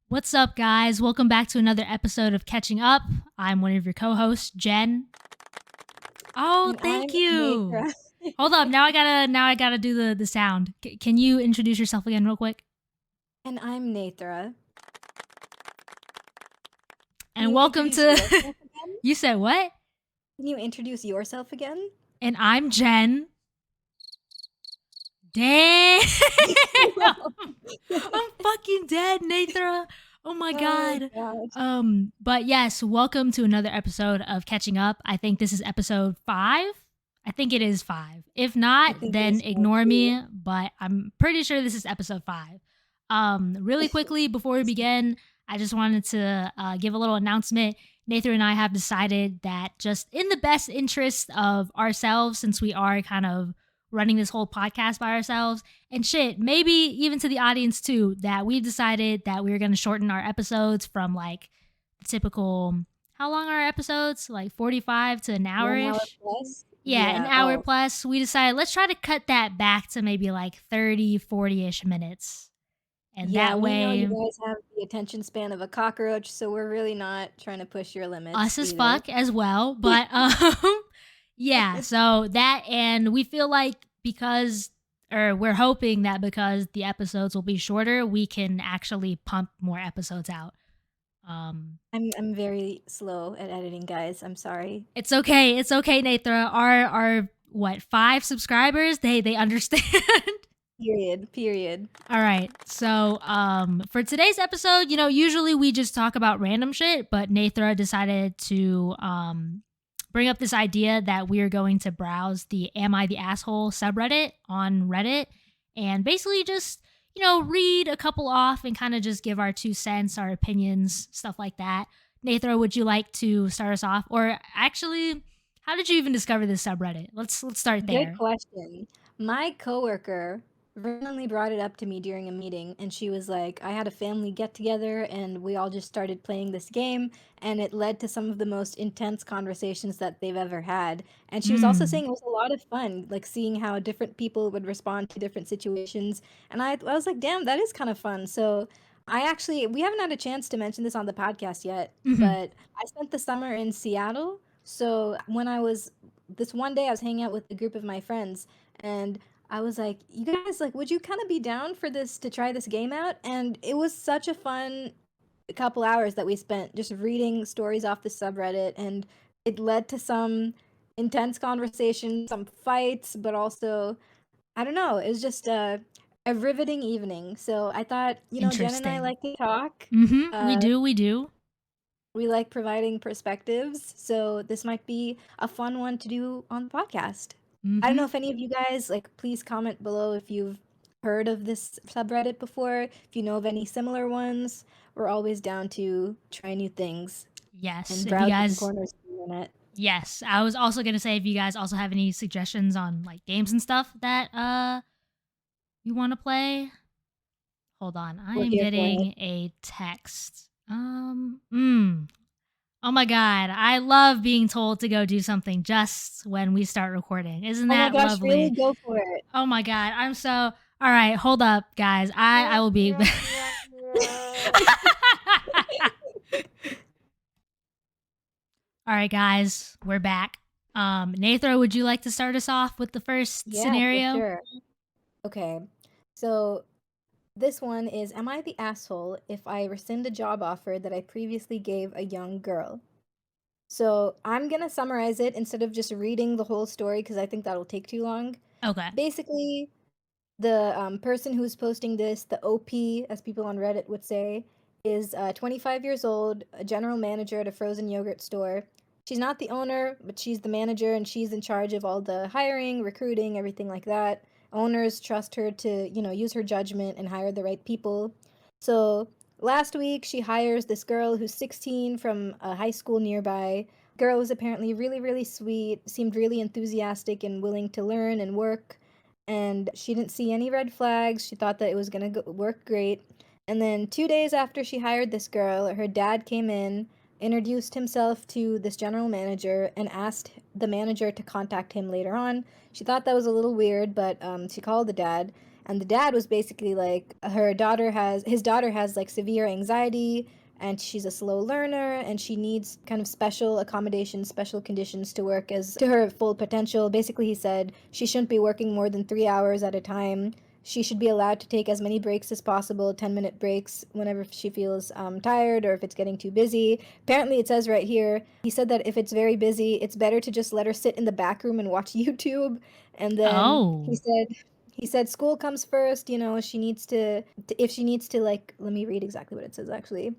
What's up, guys? Welcome back to another episode of Catching Up. I'm one of your co-hosts, Jen. Oh, And thank I'm you. Nethra. Hold up, now I gotta do the sound. Can you introduce yourself again, real quick? And I'm Nethra. Can And you welcome introduce to. yourself again? You said what? Can you introduce yourself again? And I'm Jen. Damn, I'm fucking dead, Nethra. Oh my Oh god. gosh. But yes, welcome to another episode of Catching Up. I think this is episode 5. I think it is 5. If I not, think it then is fun ignore too. me, but I'm pretty sure this is episode 5. Really quickly before we begin, I just wanted to give a little announcement. Nathan and I have decided that just in the best interest of ourselves, since we are kind of running this whole podcast by ourselves, and shit, maybe even to the audience too, that we decided that we were going to shorten our episodes from like typical, how long are our episodes? Like 45 to an 1 hour hour-ish? plus? Yeah, an Yeah. hour Oh, plus. We decided let's try to cut that back to maybe like 30, 40-ish minutes. And yeah. that We know you way, guys have the attention span of a cockroach, so we're really not trying to push your us limits as either. fuck as well. But yeah, so that, and we feel like because, or we're hoping that because the episodes will be shorter, we can actually pump more episodes out. I'm very slow at editing, guys. I'm sorry. It's okay. It's okay, Nethra. Our what, 5 subscribers? They understand. Period. All right. So, for today's episode, usually we just talk about random shit, but Nethra decided to bring up this idea that we're going to browse the Am I the Asshole subreddit on Reddit and basically just, read a couple off and kind of just give our 2 cents, our opinions, stuff like that. Nethra, would you like to start us off? Or actually, how did you even discover this subreddit? Let's start Good there. question. My coworker randomly brought it up to me during a meeting, and she was like, I had a family get together, and we all just started playing this game, and it led to some of the most intense conversations that they've ever had. And she was also Mm, saying it was a lot of fun, like seeing how different people would respond to different situations. And I was like, damn, that is kind of fun. So we haven't had a chance to mention this on the podcast yet, mm-hmm. but I spent the summer in Seattle. So this one day I was hanging out with a group of my friends, and I was like, "You guys, like, would you kind of be down for this to try this game out?" And it was such a fun couple hours that we spent just reading stories off the subreddit, and it led to some intense conversations, some fights, but also, I don't know, it was just a riveting evening. So I thought, Jen and I Interesting. like to talk. Mm-hmm. We Uh, do. We do. we like providing perspectives, so this might be a fun one to do on the podcast. I don't Mm-hmm. know if any of you guys, like, please comment below if you've heard of this subreddit before, if you know of any similar ones. We're always down to try new things Yes. and If you browse new guys, corners of the internet. yes, I was also gonna say if you guys also have any suggestions on like games and stuff that you want to play. Hold on, I We're am here for it. getting a text. Oh my god, I love being told to go do something just when we start recording. Isn't Oh my that gosh, really? lovely? Go for it. Oh my god, I'm so. All right, hold up, guys. I will be. All right, guys, we're back. Nathra, would you like to start us off with the first Yeah, for scenario? sure. Okay, so this one is, am I the asshole if I rescind a job offer that I previously gave a young girl? So I'm gonna summarize it instead of just reading the whole story because I think that'll take too long. Okay. Basically, the person who's posting this, the OP, as people on Reddit would say, is 25 years old, a general manager at a frozen yogurt store. She's not the owner, but she's the manager, and she's in charge of all the hiring, recruiting, everything like that. Owners trust her to, use her judgment and hire the right people. So last week, she hires this girl who's 16 from a high school nearby. Girl was apparently really, really sweet, seemed really enthusiastic and willing to learn and work, and she didn't see any red flags. She thought that it was going to work great. And then 2 days after she hired this girl, her dad came in, introduced himself to this general manager, and asked the manager to contact him later on. She thought that was a little weird, but she called the dad. And the dad was basically like, his daughter has like severe anxiety, and she's a slow learner, and she needs kind of special accommodations, special conditions to work as to her full potential. Basically, he said she shouldn't be working more than 3 hours at a time. She should be allowed to take as many breaks as possible, 10-minute breaks, whenever she feels tired or if it's getting too busy. Apparently, it says right here, he said that if it's very busy, it's better to just let her sit in the back room and watch YouTube. And then Oh. he said school comes first, you know, she needs to, if she needs to, like, let me read exactly what it says actually.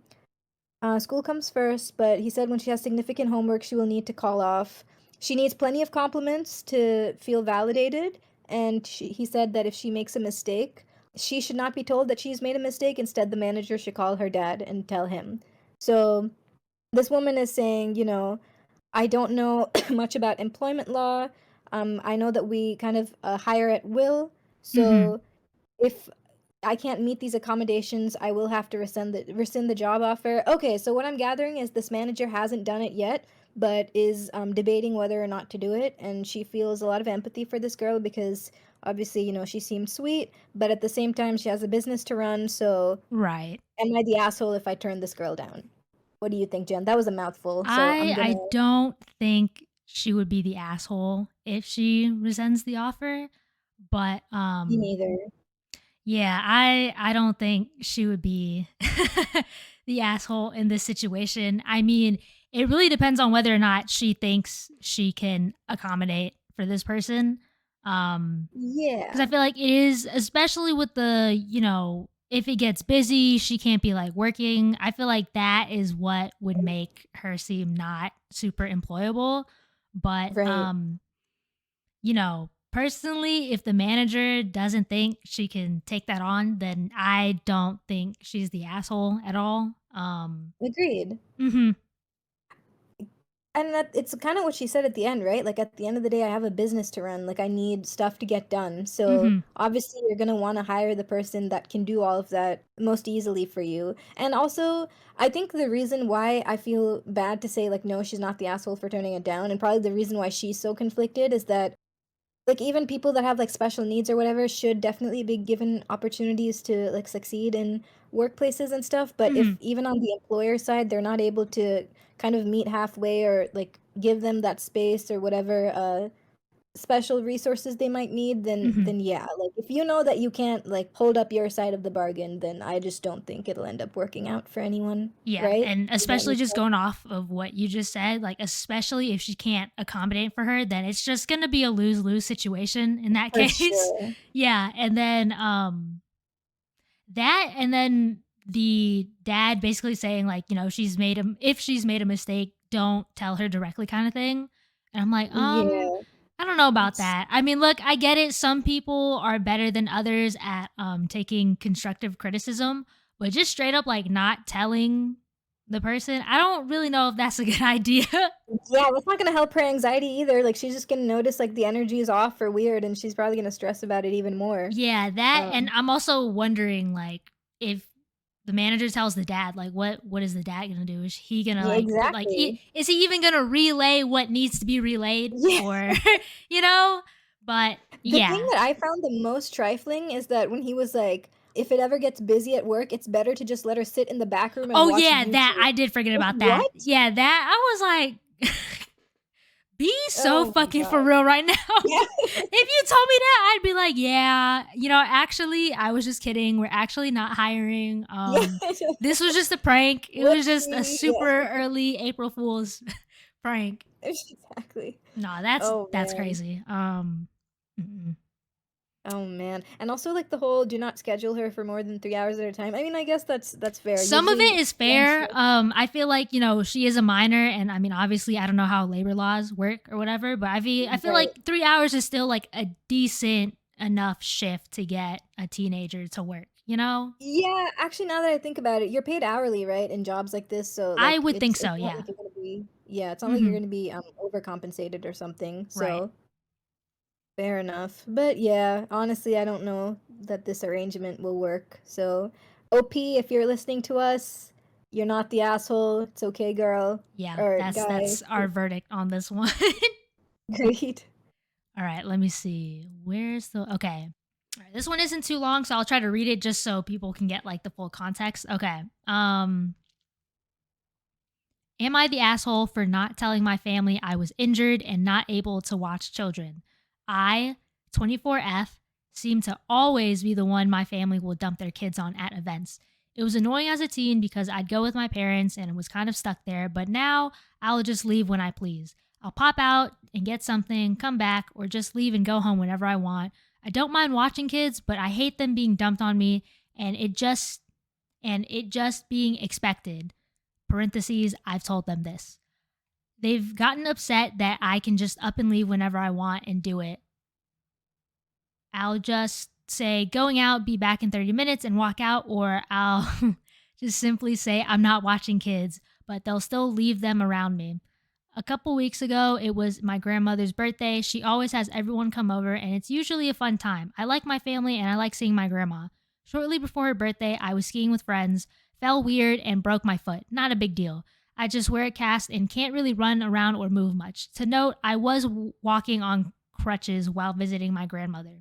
School comes first, but he said when she has significant homework, she will need to call off. She needs plenty of compliments to feel validated, and he said that if she makes a mistake, she should not be told that she's made a mistake. Instead, the manager should call her dad and tell him. So this woman is saying, you know, I don't know much about employment law. I know that we kind of hire at will. Mm-hmm. So if I can't meet these accommodations, I will have to rescind the job offer. Okay, so what I'm gathering is this manager hasn't done it yet, but is debating whether or not to do it, and she feels a lot of empathy for this girl because obviously, you know, she seemed sweet, but at the same time, she has a business to run. So, Right. am I the asshole if I turn this girl down? What do you think, Jen? That was a mouthful, so I'm I gonna. don't think she would be the asshole if she rescinds the offer, but Me neither. yeah, I don't think she would be the asshole in this situation. I mean, it really depends on whether or not she thinks she can accommodate for this person. Because I Yeah, feel like it is, especially with the, if it gets busy, she can't be like working. I feel like that is what would make her seem not super employable. But, right. personally, if the manager doesn't think she can take that on, then I don't think she's the asshole at all. Agreed. Mhm, And that it's kind of what she said at the end, right? Like at the end of the day, I have a business to run. Like I need stuff to get done. So mhm, obviously, you're gonna want to hire the person that can do all of that most easily for you. And also, I think the reason why I feel bad to say like no, she's not the asshole for turning it down, and probably the reason why she's so conflicted is that like even people that have like special needs or whatever should definitely be given opportunities to like succeed in workplaces and stuff, but if mhm, even on the employer side they're not able to kind of meet halfway or like give them that space or whatever special resources they might need, mhm. then yeah, like if you know that you can't like hold up your side of the bargain, then I just don't think it'll end up working out for anyone, Yeah, right? and Does that especially make just sense? going off of what you just said, like, especially if she can't accommodate for her, then it's just gonna be a lose-lose situation in that For case. sure. Yeah, and then, and then the dad basically saying, like, if she's made a mistake, don't tell her directly kinda thing, and I'm like, Yeah, I don't know about it's that. I mean, look, I get it. Some people are better than others at taking constructive criticism, but just straight up like not telling the person, I don't really know if that's a good idea. Yeah, that's not gonna help her anxiety either, like, she's just gonna notice, like, the energy is off or weird, and she's probably gonna stress about it even more. Yeah, that, and Um I'm also wondering like if the manager tells the dad, like what is the dad gonna do? Is he gonna Yeah, like exactly. is he even gonna relay what needs to be relayed, Yeah. or you know? But The thing yeah. that I found the most trifling is that when he was like, "If it ever gets busy at work, it's better to just let her sit in the back room and Oh watch yeah, that YouTube." I did forget Like, about that. what? Yeah, that I was like, be so Oh my fucking for god. real right now. Yeah. If you told me that, I'd be like, yeah, actually, I was just kidding. We're actually not hiring. Yeah. This was just a prank. It was just a Whoopsie, super yeah. early April Fool's prank. Exactly. No, Oh, that's man. crazy. Mm-mm. Oh, man. And also, like, the whole do not schedule her for more than 3 hours at a time. I mean, I guess that's fair. Some of it Usually is one fair. shift. I feel like she is a minor, and I mean, obviously, I don't know how labor laws work or whatever, but I feel Right. like 3 hours is still like a decent enough shift to get a teenager to work. Yeah, actually, now that I think about it, you're paid hourly, right, in jobs like this, so, I like, would think it's so. not Yeah. like you're gonna be yeah, it's not like you're Hmm. gonna be, overcompensated or something, Right. so fair enough. But, yeah, honestly, I don't know that this arrangement will work, so OP, if you're listening to us, you're not the asshole, it's okay, girl, Yeah. or guy. That's our verdict on this one. Great. All right. Let me see. Where's the okay? All right, this one isn't too long, so I'll try to read it just so people can get like the full context. Okay. Am I the asshole for not telling my family I was injured and not able to watch children? I, 24F, seem to always be the one my family will dump their kids on at events. It was annoying as a teen because I'd go with my parents and was kind of stuck there, but now I'll just leave when I please. I'll pop out and get something, come back, or just leave and go home whenever I want. I don't mind watching kids, but I hate them being dumped on me and it just being expected. Parentheses, I've told them this. They've gotten upset that I can just up and leave whenever I want and do it. I'll just say going out, be back in 30 minutes and walk out, or I'll just simply say I'm not watching kids, but they'll still leave them around me. A couple weeks ago, it was my grandmother's birthday. She always has everyone come over, and it's usually a fun time. I like my family, and I like seeing my grandma. Shortly before her birthday, I was skiing with friends, fell weird, and broke my foot. Not a big deal. I just wear a cast and can't really run around or move much. To note, I was walking on crutches while visiting my grandmother.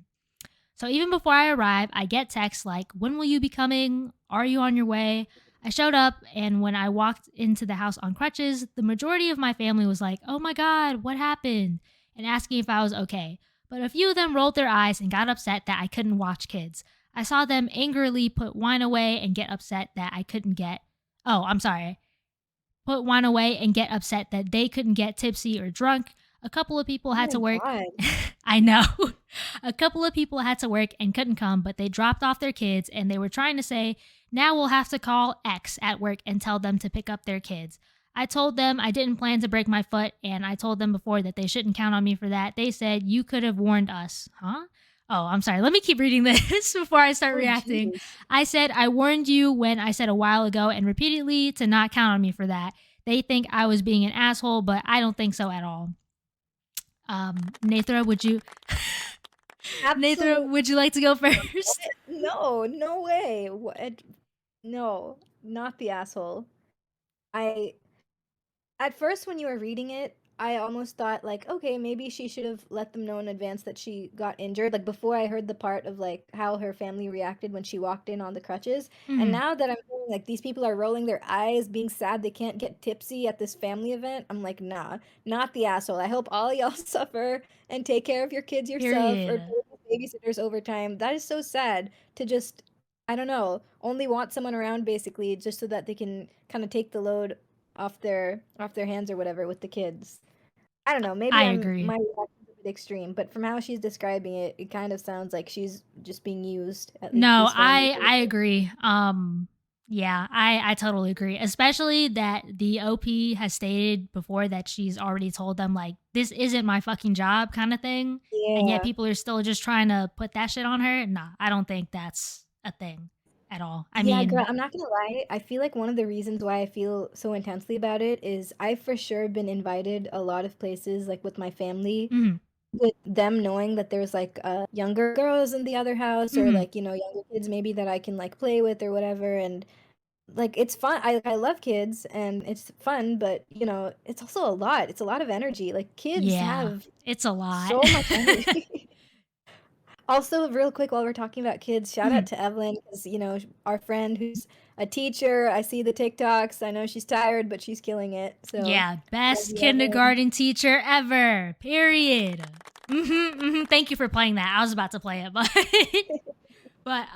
So even before I arrive, I get texts like, when will you be coming? Are you on your way? I showed up, and when I walked into the house on crutches, the majority of my family was like, oh my God, what happened? And asking if I was okay. But a few of them rolled their eyes and got upset that I couldn't watch kids. I saw them angrily put wine away and get upset that I couldn't get. Oh, I'm sorry. Put wine away and get upset that they couldn't get tipsy or drunk. A couple of people Oh had my to work. god. I know. A couple of people had to work and couldn't come, but they dropped off their kids and they were trying to say, now we'll have to call X at work and tell them to pick up their kids. I told them I didn't plan to break my foot, and I told them before that they shouldn't count on me for that. They said, you could have warned us. Huh? Oh, I'm sorry. Let me keep reading this before I start Oh reacting. jeez. I said, I warned you when I said a while ago and repeatedly to not count on me for that. They think I was being an asshole, but I don't think so at all. Nethra, Nethra, Absolutely would you like to go first? no, no way. What? No, not the asshole. I At first, when you were reading it, I almost thought like, okay, maybe she should have let them know in advance that she got injured. Like before I heard the part of like how her family reacted when she walked in on the crutches. And Mhm. now that I'm hearing like these people are rolling their eyes, being sad they can't get tipsy at this family event, I'm like, nah, not the asshole. I hope all y'all suffer and take care of your kids yourself or Period. pay the babysitters overtime. That is so sad to just, I don't know, only want someone around basically just so that they can kind of take the load off their hands or whatever with the kids. I don't know, maybe I I'm agree. my reaction's a bit extreme, but from how she's describing it, it kind of sounds like she's just being used at No, these families. I agree. Yeah, I totally agree. Especially that the OP has stated before that she's already told them like this isn't my fucking job kind of thing. And yet Yeah. people are still just trying to put that shit on her. Nah, I don't think that's a thing at all. I Yeah, girl, mean, I'm not gonna lie. I feel like one of the reasons why I feel so intensely about it is I've for sure been invited a lot of places, like with my family, mhm, with them knowing that there's like younger girls in the other house or mhm. like, younger kids maybe that I can like play with or whatever. And like, it's fun. I love kids and it's fun, but, it's also a lot. It's a lot of energy. Like, kids Yeah, have it's a lot. so much energy. Also, real quick, while we're talking about kids, shout out Mhm. to Evelyn because, our friend who's a teacher. I see the TikToks. I know she's tired, but she's killing it. So, Yeah, love best you, Evelyn. kindergarten teacher ever. Period. Thank you for playing that. I was about to play it, but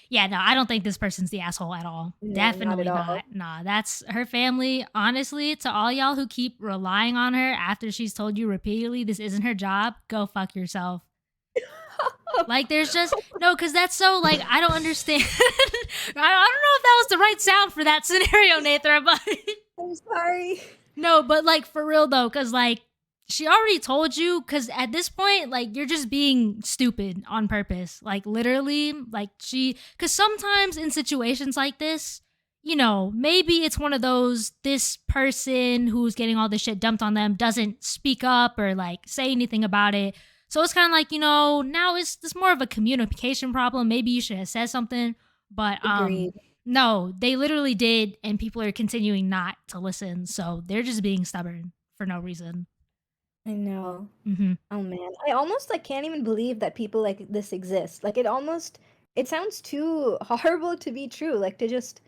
yeah, no, I don't think this person's the asshole at all. No, not at Definitely all. not. Nah, that's her family. Honestly, to all y'all who keep relying on her after she's told you repeatedly this isn't her job, go fuck yourself. Like, there's just no, because that's so like I don't understand. I don't know if that was the right sound for that scenario, Nathra, but I'm sorry. no, but like for real though, because like she already told you, because at this point, like you're just being stupid on purpose. Like literally, like because sometimes in situations like this, maybe it's one of those, this person who's getting all this shit dumped on them doesn't speak up or like say anything about it. So it's kind of like, now it's more of a communication problem. Maybe you should have said something, but Agreed. no, they literally did, and people are continuing not to listen. So they're just being stubborn for no reason. I know. Hmm. Oh man, I almost like can't even believe that people like this exist. Like it sounds too horrible to be true. Like to just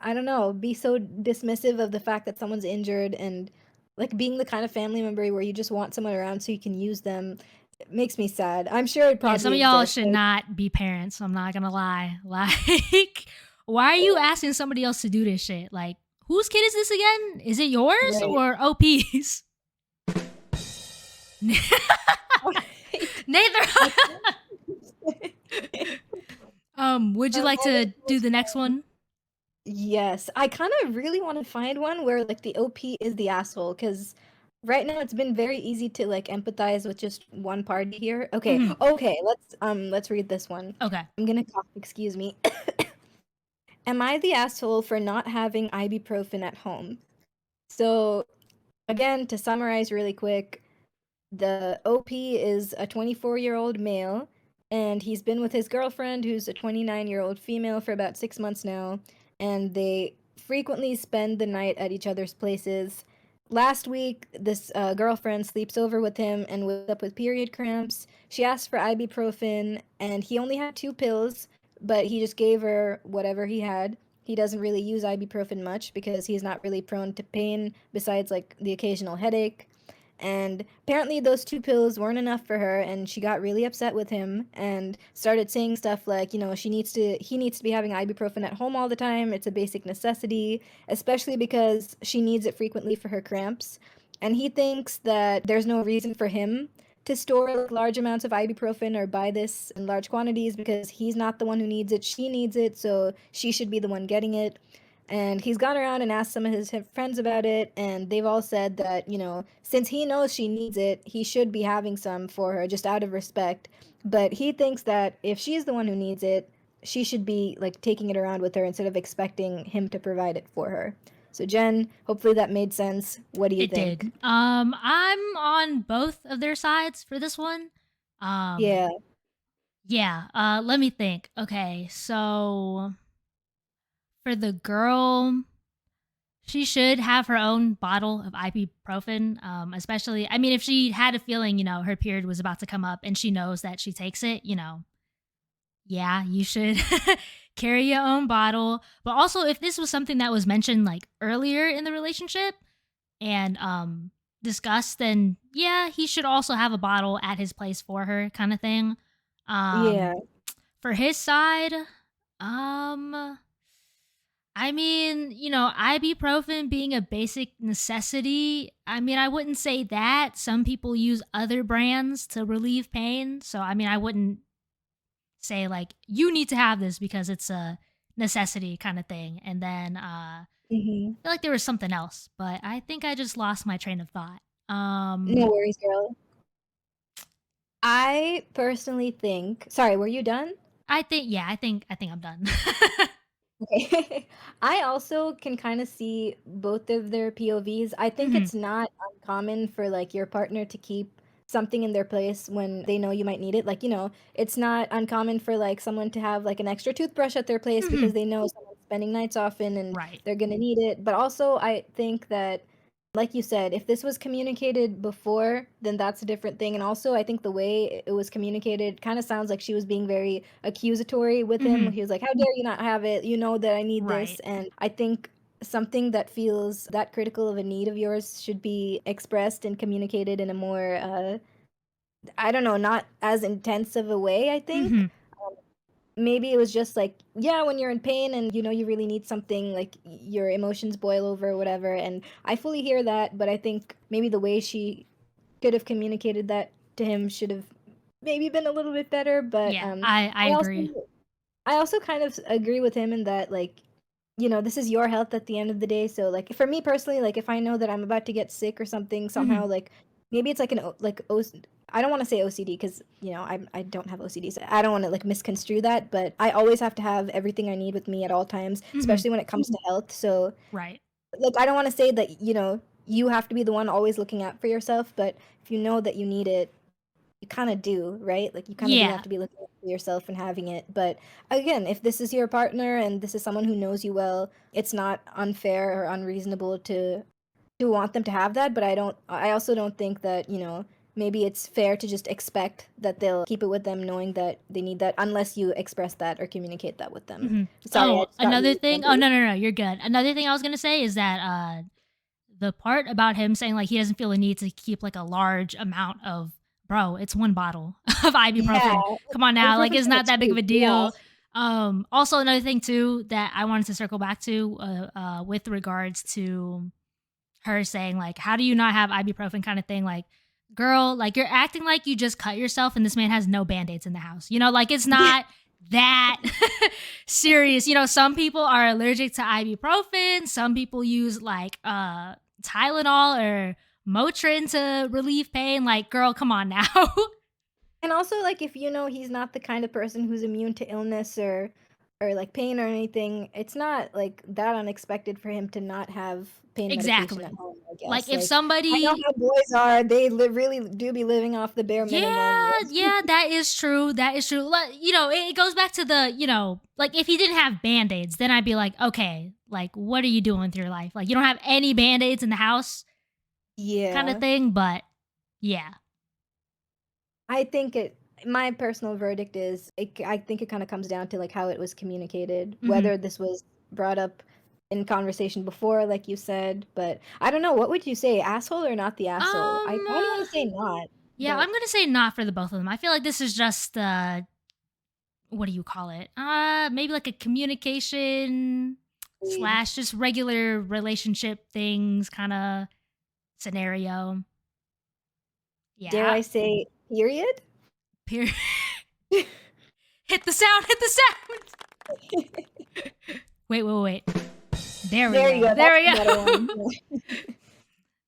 I don't know, be so dismissive of the fact that someone's injured and like being the kind of family member where you just want someone around so you can use them. It makes me sad. I'm sure it Yeah, some probably of y'all exists. should not be parents. I'm not gonna lie. Like, why are you asking somebody else to do this shit? Like, whose kid is this again? Is it yours Right. or OP's? Right. Neither. I can't. Would you like That is to so do the next sad. one? Yes, I kind of really want to find one where like the OP is the asshole because right now it's been very easy to like empathize with just one party here. Okay, Hmm. okay, let's read this one. Okay. I'm gonna cough, excuse me. Am I the asshole for not having ibuprofen at home? So again, to summarize really quick, the OP is a 24-year-old male, and he's been with his girlfriend, who's a 29-year-old female, for about 6 months now, and they frequently spend the night at each other's places. Last week, this girlfriend sleeps over with him and wakes up with period cramps. She asked for ibuprofen, and he only had 2 pills, but he just gave her whatever he had. He doesn't really use ibuprofen much because he's not really prone to pain besides like the occasional headache. And apparently, those 2 pills weren't enough for her, and she got really upset with him and started saying stuff like, he needs to be having ibuprofen at home all the time. It's a basic necessity, especially because she needs it frequently for her cramps. And he thinks that there's no reason for him to store like, large amounts of ibuprofen or buy this in large quantities because he's not the one who needs it. She needs it, so she should be the one getting it. And he's gone around and asked some of his friends about it, and they've all said that, since he knows she needs it, he should be having some for her just out of respect. But he thinks that if she's the one who needs it, she should be like taking it around with her instead of expecting him to provide it for her. So Jen, hopefully that made sense. What do you It think? did. I'm on both of their sides for this one. Um, Yeah. yeah. Let me think. Okay, so for the girl, she should have her own bottle of ibuprofen. Especially, I mean, if she had a feeling, her period was about to come up and she knows that she takes it, yeah, you should carry your own bottle. But also, if this was something that was mentioned like earlier in the relationship and discussed, then yeah, he should also have a bottle at his place for her, kind of thing. Yeah. Um, for his side, um, I mean, ibuprofen being a basic necessity, I mean, I wouldn't say that. Some people use other brands to relieve pain. So, I mean, I wouldn't say, like, you need to have this because it's a necessity kind of thing. And then Hmm. I feel like there was something else, but I think I just lost my train of thought. No worries, girl. I personally think. Sorry, were you done? I think, yeah, I think I'm done. Okay. I also can kind of see both of their POVs. I think Hmm. it's not uncommon for like your partner to keep something in their place when they know you might need it. Like, it's not uncommon for like someone to have like an extra toothbrush at their place Hmm. because they know someone's spending nights often and Right. they're gonna need it. But also, I think that like you said, if this was communicated before, then that's a different thing. And also, I think the way it was communicated kind of sounds like she was being very accusatory with him. Hmm. He was like, "How dare you not have it? You know that I need this." Right. And I think something that feels that critical of a need of yours should be expressed and communicated in a more, I don't know, not as intense of a way, I think. Hmm. Maybe it was just like, yeah, when you're in pain and you really need something, like your emotions boil over or whatever. And I fully hear that, but I think maybe the way she could have communicated that to him should have maybe been a little bit better. But Yeah, I I also agree. I also kind of agree with him in that like this is your health at the end of the day. So like for me personally, like if I know that I'm about to get sick or something Hmm. somehow, like maybe it's like I don't want to say OCD because I don't have OCD, so I don't want to like misconstrue that. But I always have to have everything I need with me at all times, Hmm. especially when it comes to health. So Right. like I don't want to say that you have to be the one always looking out for yourself, but if you know that you need it, you kind of do, right? Like you kind of do have Yeah. to be looking out for yourself and having it. But again, if this is your partner and this is someone who knows you well, it's not unfair or unreasonable to to want them to have that, but I also don't think that, maybe it's fair to just expect that they'll keep it with them knowing that they need that unless you express that or communicate that with them. Mm-hmm. Sorry, I Oh, just got another really thing. Oh, grumpy. no, you're good. Another thing I was gonna say is that the part about him saying like he doesn't feel a need to keep like a large amount of, bro, it's one bottle of Yeah, ibuprofen. Come on now, like ibuprofen's it's kinda not that big of cheap, a yeah. deal. Also another thing too that I wanted to circle back to with regards to her saying like, how do you not have ibuprofen kind of thing, like, girl, like you're acting like you just cut yourself and this man has no band-aids in the house, like it's not that serious. Some people are allergic to ibuprofen, some people use like Tylenol or Motrin to relieve pain. Like, girl, come on now. And also, like, if he's not the kind of person who's immune to illness or like pain or anything, it's not like that unexpected for him to not have pain medication at Exactly. home, I Like guess. if Like, I know somebody, how boys are. They really do be living off the bare minimum. yeah, Like, yeah, that is true. That is true. It goes back to the, like if he didn't have band-aids, then I'd be like, okay, like what are you doing with your life? Like you don't have any band-aids in the house kind of yeah. thing, but yeah. I think my personal verdict is I think it kind of comes down to like how it was communicated, Mhm. whether this was brought up in conversation before, like you said. But I don't know, what would you say, asshole or not the asshole? I probably Uh, want to say not, yeah, I'm but gonna say not for the both of them. I feel like this is just what do you call it? Maybe like a communication slash just regular relationship things kind of scenario. dare Yeah. I say period? Period. Hit the sound. Hit the sound. Wait. There we There you go. go. There That's we the better go. one.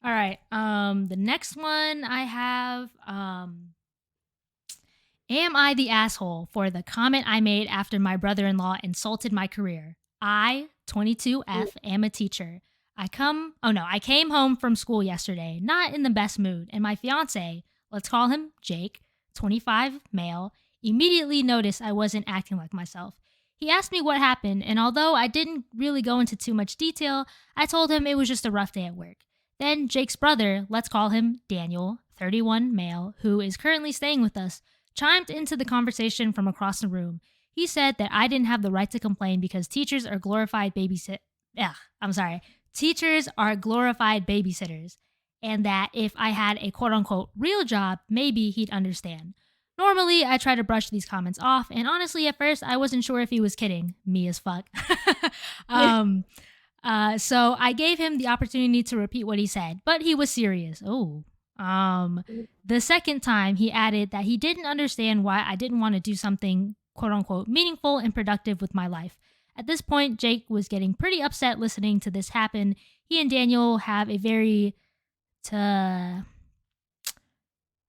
All right. The next one I have am I the asshole for the comment I made after my brother-in-law insulted my career? I, 22F, am a teacher. I came home from school yesterday, not in the best mood, and my fiance, let's call him Jake, 25, male, immediately noticed I wasn't acting like myself. He asked me what happened, and although I didn't really go into too much detail, I told him it was just a rough day at work. Then Jake's brother, let's call him Daniel, 31, male, who is currently staying with us, chimed into the conversation from across the room. He said that I didn't have the right to complain because teachers are glorified Teachers are glorified babysitters, and that if I had a quote unquote real job, maybe he'd understand. Normally, I try to brush these comments off, and honestly, at first, I wasn't sure if he was kidding. Me as fuck. um, so I gave him the opportunity to repeat what he said, but he was serious. Oh. The second time, he added that he didn't understand why I didn't want to do something quote unquote meaningful and productive with my life. At this point, Jake was getting pretty upset listening to this happen. He and Daniel have a very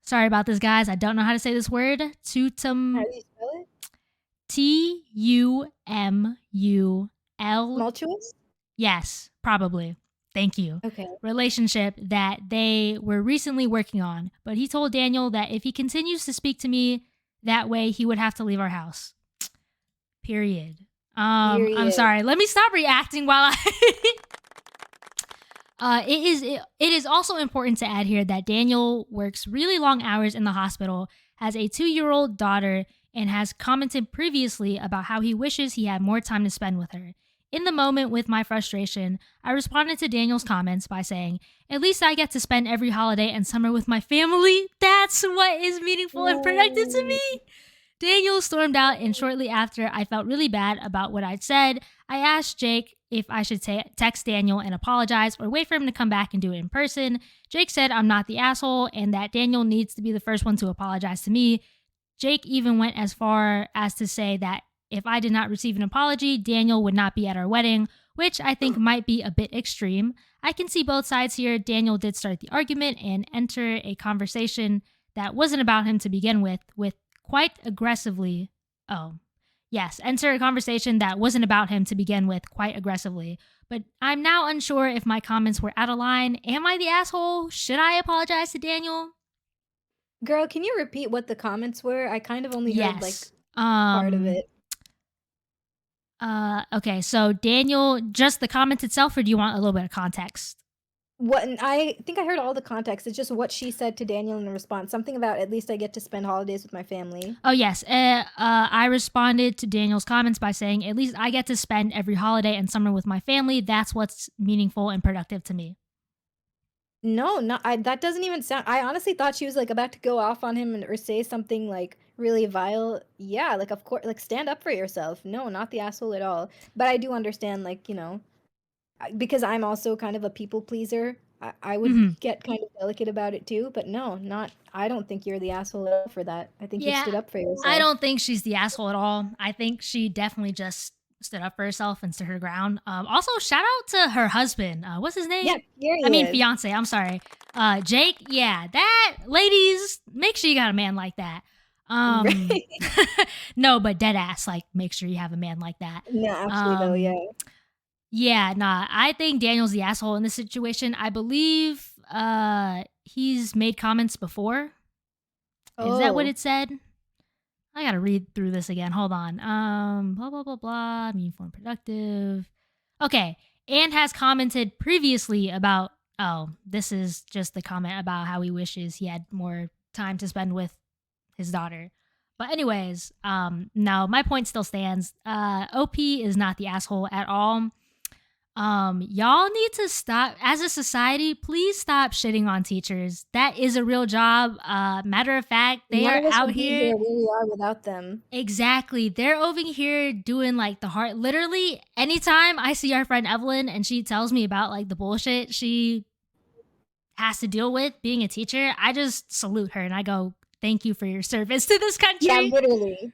sorry about this, guys. I don't know how to say this word. How Tutum do you spell it? Tumul. Tumultuous? Yes, probably. Thank you. Okay. Relationship that they were recently working on. But he told Daniel that if he continues to speak to me that way, he would have to leave our house. Period. I'm Period. sorry. Let me stop reacting while I. It is also important to add here that Daniel works really long hours in the hospital, has a 2-year-old daughter, and has commented previously about how he wishes he had more time to spend with her. In the moment with my frustration, I responded to Daniel's comments by saying, "At least I get to spend every holiday and summer with my family. That's what is meaningful and productive to Ooh. me." Daniel stormed out, and shortly after, I felt really bad about what I'd said. I asked Jake if I should text Daniel and apologize or wait for him to come back and do it in person. Jake said I'm not the asshole and that Daniel needs to be the first one to apologize to me. Jake even went as far as to say that if I did not receive an apology, Daniel would not be at our wedding, which I think might be a bit extreme. I can see both sides here. Daniel did start the argument and enter a conversation that wasn't about him to begin with quite aggressively. Oh, yes, enter a conversation that wasn't about him to begin with quite aggressively. But I'm now unsure if my comments were out of line. Am I the asshole? Should I apologize to Daniel? Girl, can you repeat what the comments were? I kind of only heard like Yes. part of it. Okay, so Daniel, just the comments itself, or do you want a little bit of context? what, and I think I heard all the context. It's just what she said to Daniel in response. Something about at least I get to spend holidays with my family. Oh, yes. I responded to Daniel's comments by saying, at least I get to spend every holiday and summer with my family. That's what's meaningful and productive to me. No, that doesn't even sound. I honestly thought she was like about to go off on him or say something like really vile. Yeah, like of course, like stand up for yourself. No, not the asshole at all. But I do understand, like, because I'm also kind of a people pleaser. I would get kind of delicate about it too. But no, not. I don't think you're the asshole at all for that. I think you Yeah, stood up for yourself. I don't think she's the asshole at all. I think she definitely just stood up for herself and stood her ground. Also, shout out to her husband. What's his name? Yeah, period. I mean, fiance. I'm sorry. Jake. Yeah, that ladies, make sure you got a man like that. Right. No, but dead ass. Like, make sure you have a man like that. No, actually though, yeah. Yeah, nah. I think Daniel's the asshole in this situation. I believe he's made comments before. Is that what Oh. it said? I gotta read through this again. Hold on. Blah blah blah blah. Meaningful and productive. Okay. And has commented previously about. Oh, this is just the comment about how he wishes he had more time to spend with his daughter. But anyways, no, my point still stands. OP is not the asshole at all. Y'all need to stop, as a society, please stop shitting on teachers. That is a real job. Matter of fact, they None are of us out would be here. where we are without them. Exactly. They're over here doing like the hard, literally anytime I see our friend Evelyn and she tells me about like the bullshit she has to deal with being a teacher, I just salute her and I go, thank you for your service to this country. Yeah, literally.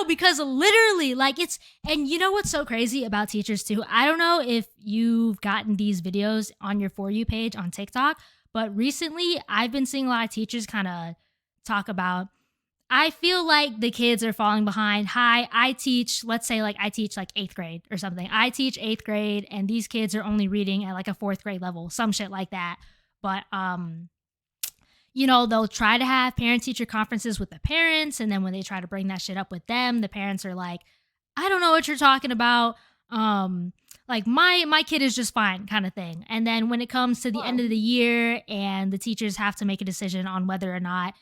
Because literally, like, it's, and you know what's so crazy about teachers too? I don't know if you've gotten these videos on your For You page on TikTok, but recently I've been seeing a lot of teachers kind of talk about, I feel like the kids are falling behind. Hi, I teach, let's say like I teach like 8th grade or something. I teach 8th grade and these kids are only reading at like a 4th grade level, some shit like that. But, they'll try to have parent-teacher conferences with the parents, and then when they try to bring that shit up with them, the parents are like, I don't know what you're talking about. Like my kid is just fine kind of thing. And then when it comes to the end of the year and the teachers have to make a decision on whether or not,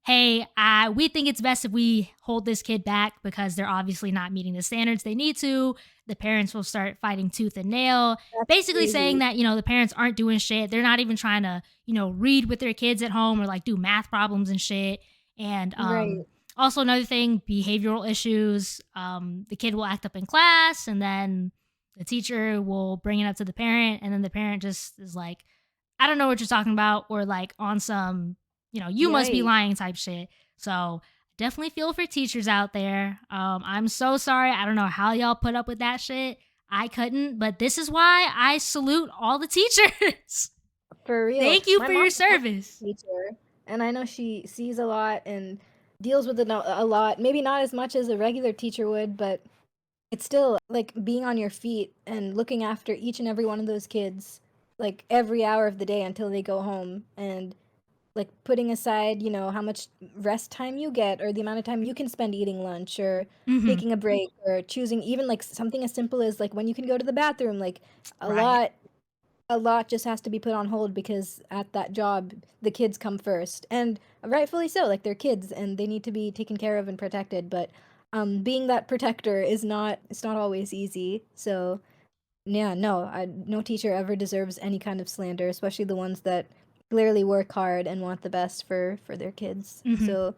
hey, we think it's best if we hold this kid back because they're obviously not meeting the standards they need to. The parents will start fighting tooth and nail, basically crazy. saying that, the parents aren't doing shit. They're not even trying to, read with their kids at home or like do math problems and shit. And Right. also another thing, behavioral issues. The kid will act up in class and then the teacher will bring it up to the parent. And then the parent just is like, I don't know what you're talking about. Or like on some, you must be Right. lying type shit. So definitely feel for teachers out there. I'm so sorry. I don't know how y'all put up with that shit. I couldn't, but this is why I salute all the teachers. For real. Thank you My for mom's your a service. teacher, and I know she sees a lot and deals with it a lot. Maybe not as much as a regular teacher would, but it's still like being on your feet and looking after each and every one of those kids, like every hour of the day until they go home, and like putting aside, how much rest time you get or the amount of time you can spend eating lunch or Mhm. taking a break or choosing even like something as simple as like when you can go to the bathroom, like Right. a lot just has to be put on hold because at that job the kids come first, and rightfully so. Like they're kids and they need to be taken care of and protected, but being that protector is not, it's not always easy. So yeah, no teacher ever deserves any kind of slander, especially the ones that clearly work hard and want the best for their kids. Mhm. So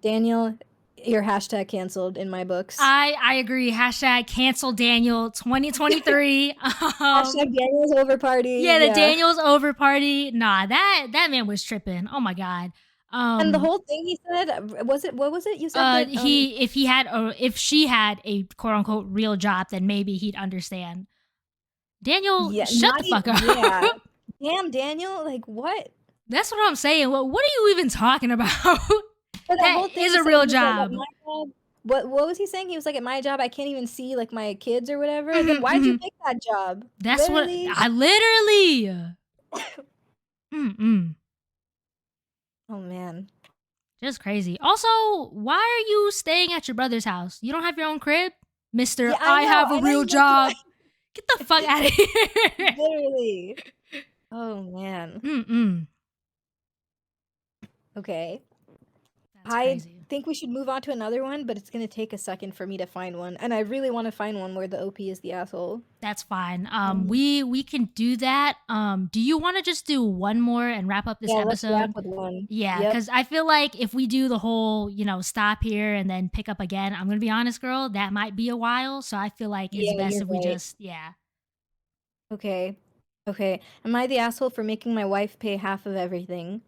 Daniel, you're hashtag canceled in my books. I agree. Hashtag cancel Daniel 2023. Hashtag Daniel's over party. Yeah, the Daniel's over party. Nah, that man was tripping. Oh my god. And the whole thing he said, what was it? You said that if she had a quote unquote real job, then maybe he'd understand. Daniel, yeah, shut the fuck up. Yeah. Damn, Daniel, like what? That's what I'm saying. What are you even talking about? But That whole thing is he a said, real he was like, job. "At my job," what was he saying? He was like, "At my job, I can't even see like my kids or whatever." Then why'd you pick that job? That's Literally? what I literally. Oh man. Just crazy. Also, why are you staying at your brother's house? You don't have your own crib? Mister, Yeah, I know, have a I know real you job. Get the fuck out of here. literally. Oh man. Mm-mm. Okay. That's I crazy. think we should move on to another one, but it's gonna take a second for me to find one, and I really want to find one where the OP is the asshole. That's fine. Um, We can do that. Do you want to just do one more and wrap up this yeah, let's wrap episode? with one. Yeah, Yep. because I feel like if we do the whole, stop here and then pick up again, I'm gonna be honest, girl, that might be a while. So I feel like it's Yeah, best you're if we right. just, yeah. Okay. Okay. Am I the asshole for making my wife pay half of everything?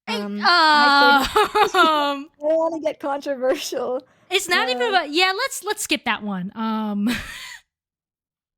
Hey, I 30 I don't want to get controversial. it's not even Uh, about. Yeah, let's skip that one.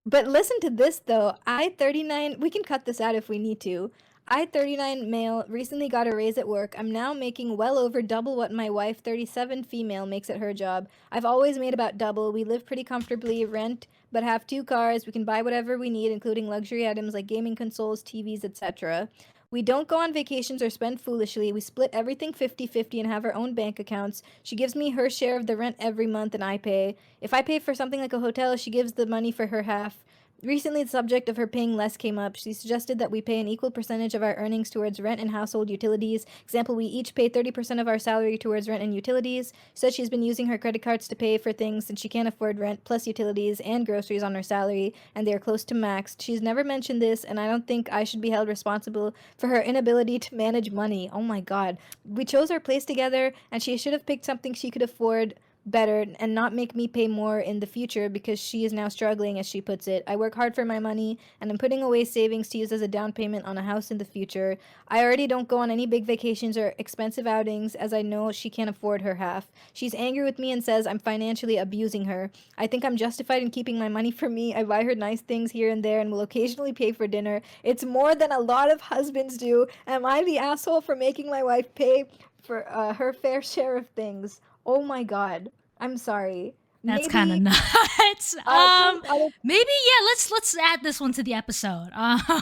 But listen to this though. I 39, we can cut this out if we need to. I 39 male recently got a raise at work. I'm now making well over double what my wife 37 female makes at her job. I've always made about double. We live pretty comfortably, rent, but have 2 cars. We can buy whatever we need, including luxury items like gaming consoles, TVs, etc. We don't go on vacations or spend foolishly. We split everything 50-50 and have our own bank accounts. She gives me her share of the rent every month and I pay. If I pay for something like a hotel, she gives the money for her half. Recently, the subject of her paying less came up. She suggested that we pay an equal percentage of our earnings towards rent and household utilities. Example, we each pay 30% of our salary towards rent and utilities. Said she's been using her credit cards to pay for things since she can't afford rent plus utilities and groceries on her salary, and they are close to maxed. She's never mentioned this, and I don't think I should be held responsible for her inability to manage money. Oh my god. We chose our place together, and she should have picked something she could afford better and not make me pay more in the future because she is now struggling, as she puts it. I work hard for my money and I'm putting away savings to use as a down payment on a house in the future. I already don't go on any big vacations or expensive outings as I know she can't afford her half. She's angry with me and says I'm financially abusing her. I think I'm justified in keeping my money for me. I buy her nice things here and there and will occasionally pay for dinner. It's more than a lot of husbands do. Am I the asshole for making my wife pay for her fair share of things? Oh my god. I'm sorry. that's kind of Maybe nuts. think other Maybe yeah. Let's add this one to the episode.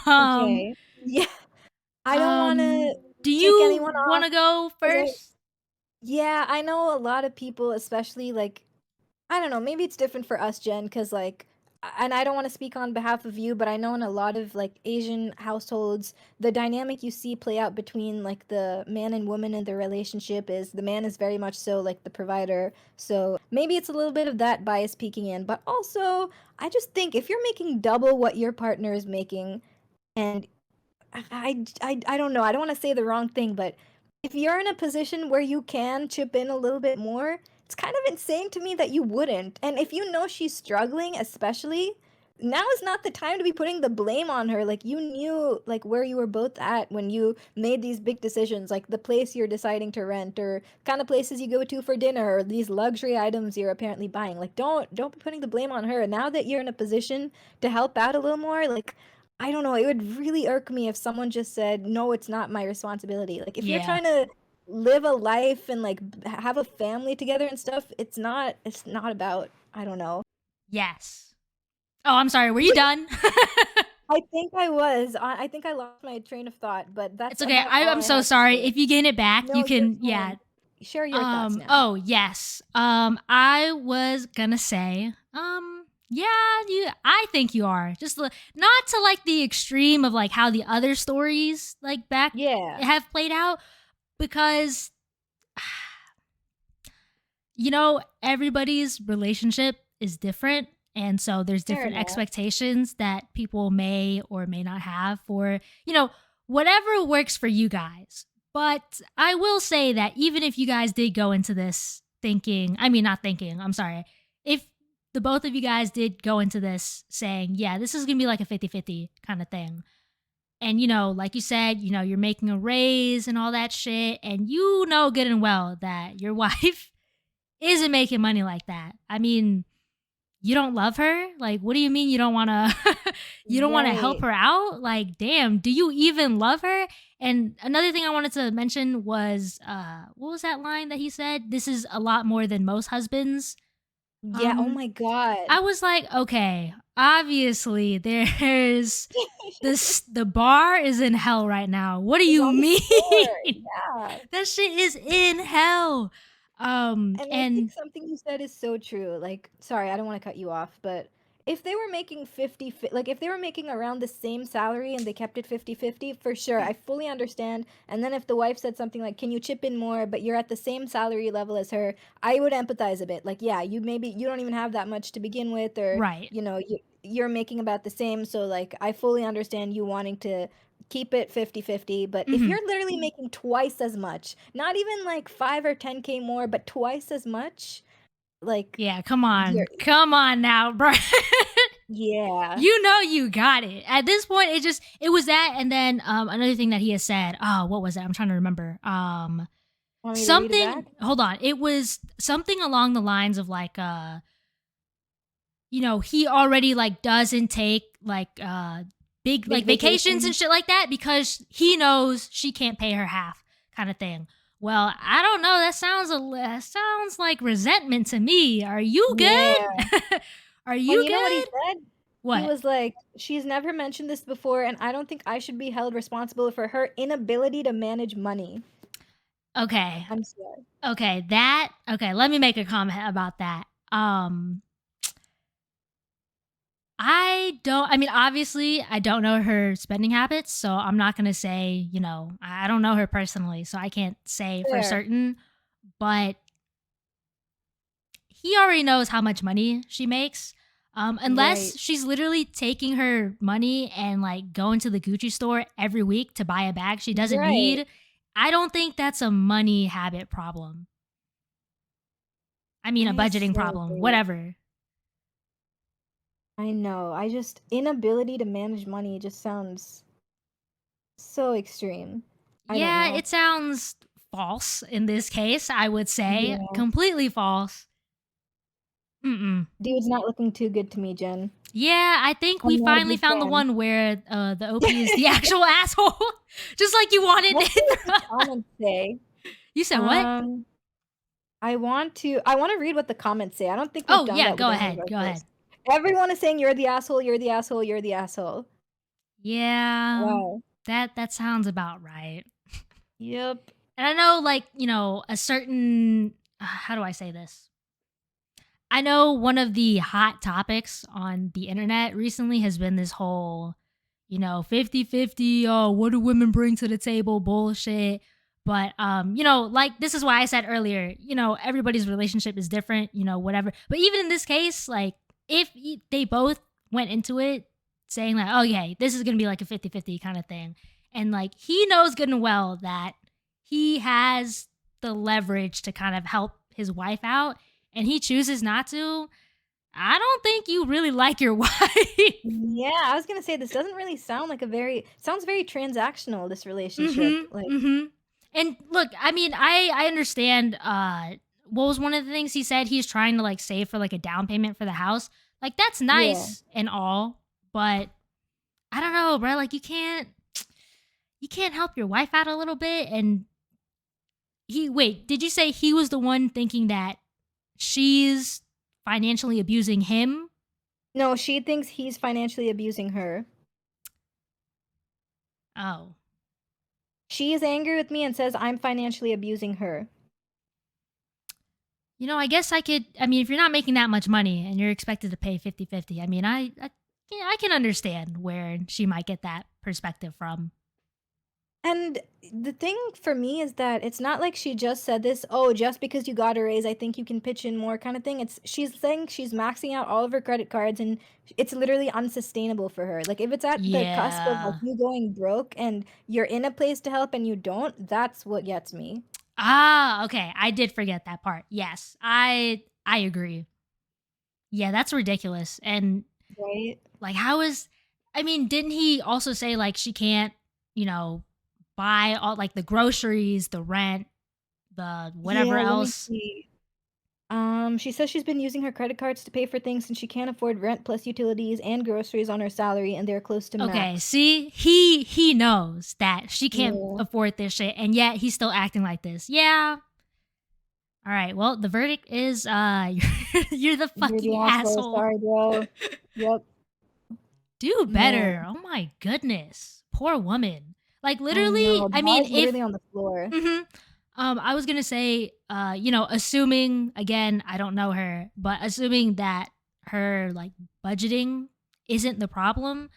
okay. Yeah. I don't want Um, to do take you anyone want off to go 'cause first? yeah, I know a lot of people, especially like I don't know, maybe it's different for us, Jen, because like, and I don't want to speak on behalf of you, but I know in a lot of like Asian households, the dynamic you see play out between like the man and woman in their relationship is the man is very much so like the provider. So maybe it's a little bit of that bias peeking in, but also I just think if you're making double what your partner is making, and I don't know. I don't want to say the wrong thing, but if you're in a position where you can chip in a little bit more, it's kind of insane to me that you wouldn't. And if you know she's struggling, especially, now is not the time to be putting the blame on her. Like you knew like where you were both at when you made these big decisions, like the place you're deciding to rent or kind of places you go to for dinner or these luxury items you're apparently buying. Like don't be putting the blame on her. Now that you're in a position to help out a little more, like I don't know, it would really irk me if someone just said, "No, it's not my responsibility." Like, if you're Yeah. trying to live a life and like have a family together and stuff, it's not about, I don't know. Yes. Oh, I'm sorry. Were you done? I think I was. I think I lost my train of thought, but that's It's okay. about all I'm I so have to sorry. say. If you gain it back, you No, you're can. Yeah. fine. Share your thoughts now. Oh yes. I was gonna say. Yeah. You. I think you are just not to like the extreme of like how the other stories like back Yeah, have played out because everybody's relationship is different. And so there's fair different enough. expectations that people may or may not have for, whatever works for you guys. But I will say that even if you guys did go into this thinking, I mean, not thinking, I'm sorry, if the both of you guys did go into this saying, yeah, this is going to be like a 50-50 kind of thing. And, like you said, you're making a raise and all that shit. And you know good and well that your wife isn't making money like that. I mean, you don't love her? Like, what do you mean you don't want to you don't want to help Right. her out? Like, damn, do you even love her? And another thing I wanted to mention was what was that line that he said? This is a lot more than most husbands. Yeah, oh Um my God. I was like, okay, obviously there's the bar is in hell right now. What do It's you on the mean? floor. Yeah. That shit is in hell. And I think And something you said is so true. Like, sorry, I don't want to cut you off, but if they were making 50, like if they were making around the same salary and they kept it 50-50, for sure, I fully understand. And then if the wife said something like, "Can you chip in more, but you're at the same salary level as her," I would empathize a bit. Like, yeah, you don't even have that much to begin with, or Right. you're making about the same, so like I fully understand you wanting to keep it 50-50. But if Hmm. you're literally making twice as much, not even like 5 or 10K more, but twice as much, like Yeah, come on. you're Come on now, bro. yeah. You know you got it. At this point, it was that, and then another thing that he has said. Oh, what was it? I'm trying to remember. Want me to read it Something, back? hold on. It was something along the lines of like he already like doesn't take like big Big like vacations and vacation? shit like that because he knows she can't pay her half kind of thing. Well, I don't know. That sounds like resentment to me. Are you good? Yeah. Are And you you know what he good? said? He What? was like, "She's never mentioned this before, and I don't think I should be held responsible for her inability to manage money." Okay. I'm sorry. Okay, let me make a comment about that. I mean, obviously, I don't know her spending habits, so I'm not going to say, I don't know her personally, so I can't say for Fair. certain, but he already knows how much money she makes. Unless Right. she's literally taking her money and like going to the Gucci store every week to buy a bag she doesn't Right. need, I don't think that's a money habit problem. I mean, a I budgeting so problem, agree. whatever. I know. I just inability to manage money just sounds so extreme. I don't Yeah, know. it sounds false in this case, I would say. Yeah. Completely false. Mm-mm. Dude's not looking too good to me, Jen. Yeah, I think we I'm not a finally big found the fan. one where the OP is the actual asshole. Just like you wanted Let's see what the Nithra. comments say. You said what? Um, I want to read what the comments say. I don't think we've Oh, done yeah, that with go any of ahead. our Go ahead. posts. Everyone is saying you're the asshole, you're the asshole, you're the asshole. Yeah, Wow. that sounds about right. Yep. And I know, like, a certain, how do I say this? I know one of the hot topics on the internet recently has been this whole 50-50. Oh, what do women bring to the table bullshit. But like this is why I said earlier, everybody's relationship is different, whatever. But even in this case, like if they both went into it saying like, oh yeah, this is gonna be like a 50-50 kind of thing, and like he knows good and well that he has the leverage to kind of help his wife out, and he chooses not to, I don't think you really like your wife. Yeah, I was gonna say this doesn't really sound like sounds very transactional, this relationship. Like, Mm-hmm. Mm-hmm. And look, I mean, I understand what was one of the things he said he's trying to like save for like a down payment for the house. Like that's yeah. nice and all, but I don't know, bro. Like you can't help your wife out a little bit. And did you say he was the one thinking that she's financially abusing him? No, she thinks he's financially abusing her. Oh. She is angry with me and says I'm financially abusing her. I guess I mean, if you're not making that much money and you're expected to pay 50-50, I mean, yeah, I can understand where she might get that perspective from. And the thing for me is that it's not like she just said this, "Oh, just because you got a raise, I think you can pitch in more," kind of thing. She's saying she's maxing out all of her credit cards and it's literally unsustainable for her. Like if it's at the cusp of like Yeah. you going broke and you're in a place to help and you don't, that's what gets me. Ah, okay. I did forget that part. Yes. I agree. Yeah, that's ridiculous. And Right? like I mean, didn't he also say like she can't, you know, buy all like the groceries, the rent, the whatever Yeah, let me else? see. She says she's been using her credit cards to pay for things since she can't afford rent plus utilities and groceries on her salary, and they're close to Okay, max. see, he knows that she can't Yeah, afford this shit, and yet he's still acting like this. Yeah. All right. Well, the verdict is you're the you're fucking the asshole. asshole. Sorry, bro. Yep, Do better. man. Oh my goodness. Poor woman. Like I literally, know. The I mean, guy's if literally on the floor. mhm. I was going to say assuming again, I don't know her, but assuming that her like budgeting isn't the problem,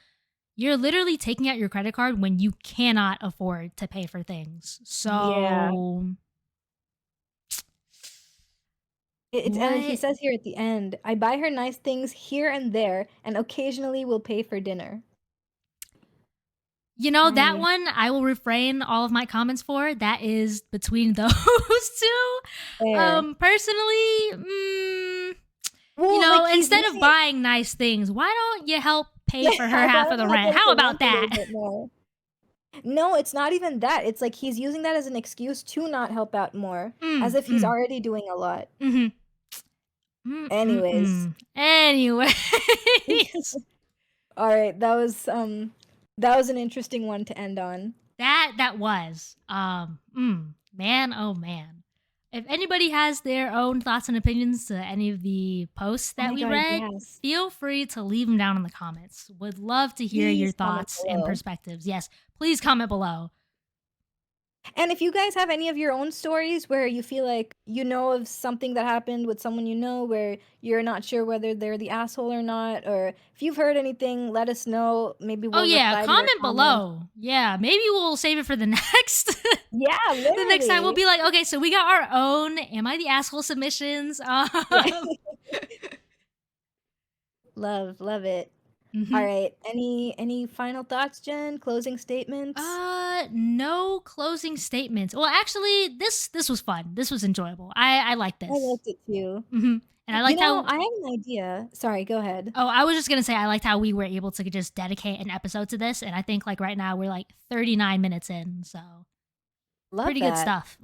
you're literally taking out your credit card when you cannot afford to pay for things. Yeah. So And he what? says here at the end, I buy her nice things here and there, and occasionally will pay for dinner. You know, that I one I will refrain all of my comments for. That is between those two. Fair. Personally, you Well, know, like he's instead of using buying nice things, why don't you help pay for her why half of don't the you help rent? him How for about rent a that? little bit more? No, it's not even that. It's like he's using that as an excuse to not help out more, as Mm, if he's mm, already doing a lot. mm-hmm. Mm, mm, Anyways. mm. Anyways, All right, that was an interesting one to end on. that was man, oh man. If anybody has their own thoughts and opinions to any of the posts Oh that my we God, read, yes. feel free to leave them down in the comments. Would love to hear your Please comment thoughts and below. perspectives. Yes, please comment below. And if you guys have any of your own stories where you feel like you know of something that happened with someone you know where you're not sure whether they're the asshole or not, or if you've heard anything, let us know. Maybe Oh we'll yeah, reply to your comment comment. below. Yeah, maybe we'll save it for the next. Yeah, The next time we'll literally. be like, okay, so we got our own "Am I the asshole?" submissions. Yeah. Love it. All Mhm. right. Any final thoughts, Jen? Closing statements? No closing statements. Well, actually, this was fun. This was enjoyable. I like I this. liked it too. And I You liked know, how. I have an idea. Sorry, go ahead. Oh, I was just gonna say I liked how we were able to just dedicate an episode to this, and I think like right now we're like 39 minutes in, so Love pretty good that. stuff.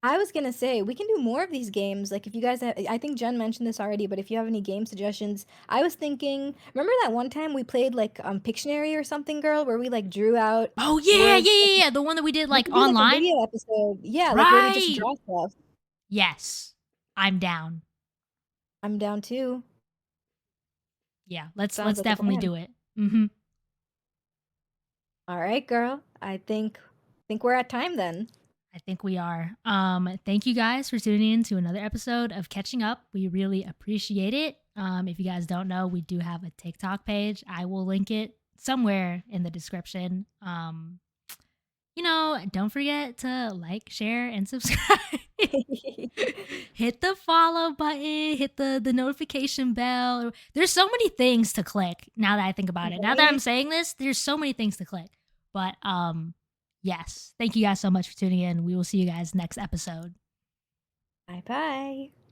I was gonna say we can do more of these games. Like if you guys, I think Jen mentioned this already, but if you have any game suggestions, I was thinking. Remember that one time we played like Pictionary or something, girl, where we like drew out Oh yeah, words. yeah, yeah, yeah. The one that we did We like could do like a online. video episode. Yeah, like where we just Right. draw stuff. Yes, I'm down. I'm down too. Yeah, Sounds let's like a definitely plan. do it. All right, girl. I think we're at time then. I think we are. Thank you guys for tuning in to another episode of Catching Up. We really appreciate it. If you guys don't know, we do have a TikTok page. I will link it somewhere in the description. You know, don't forget to like, share, and subscribe. Hit the follow button, hit the notification bell. There's so many things to click now that I think about it. Now that I'm Right? saying this, there's so many things to click. But yes, thank you guys so much for tuning in. We will see you guys next episode. Bye bye.